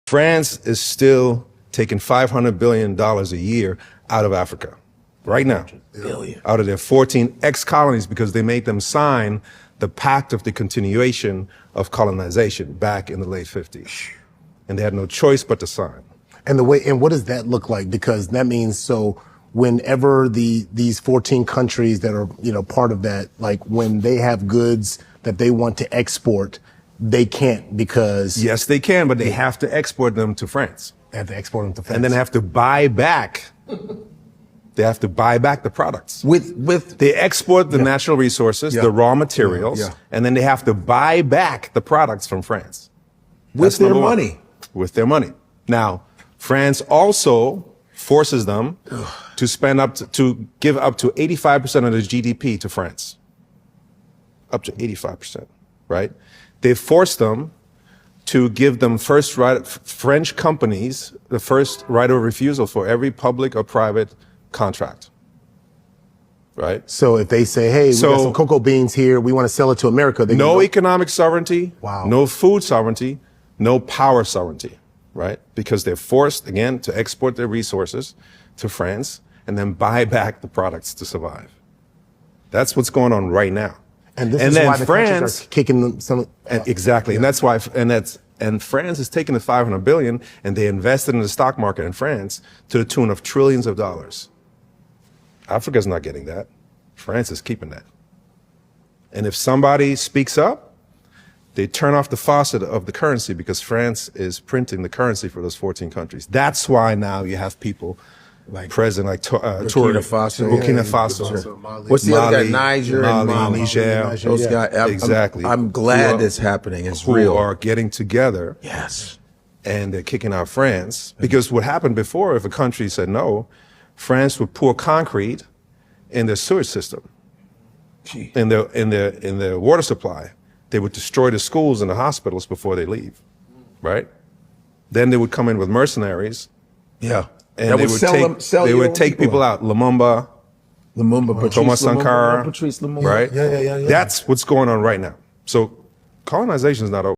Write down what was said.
France is still taking $500 billion a year out of Africa right now, out of their 14 ex-colonies, because they made them sign the Pact of the Continuation of Colonization back in the late 50s. And they had no choice but to sign. And what does that look like? Because that means, so whenever these 14 countries that are, part of that, like when they have goods that they want to export, they can't because... Yes, they can, but they have to export them to France. They have to export them to France. And then have to buy back. They have to buy back the products. They export the natural resources, the raw materials, and then they have to buy back the products from France. With their money. With their money. Now, France also forces them to spend to give up to 85% of their GDP to France. Up to 85%, right? They force them to give them French companies the first right of refusal for every public or private contract, right? So if they say, hey, we got some cocoa beans here, we want to sell it to America. No economic sovereignty, no food sovereignty, no power sovereignty, right? Because they're forced, again, to export their resources to France and then buy back the products to survive. That's what's going on right now. And this is why the countries are kicking them some... Exactly. And that's why, and France is taking the $500 billion and they invested in the stock market in France to the tune of trillions of dollars. Africa's not getting that. France is keeping that. And if somebody speaks up, they turn off the faucet of the currency because France is printing the currency for those 14 countries. That's why now you have people like President, like Burkina Faso. Burkina Faso. What's the other guy? Niger and Mali. Niger. Those guys. Exactly. I'm glad this happening. It's real. Who are getting together. Yes. And they're kicking out France. Because what happened before, if a country said no, France would pour concrete in their sewage system, in their water supply. They would destroy the schools and the hospitals before they leave, right? Then they would come in with mercenaries. Yeah. And they would take people out. Lumumba, Thomas Sankara, Patrice Lumumba. right? Yeah. That's what's going on right now. So colonization is not over.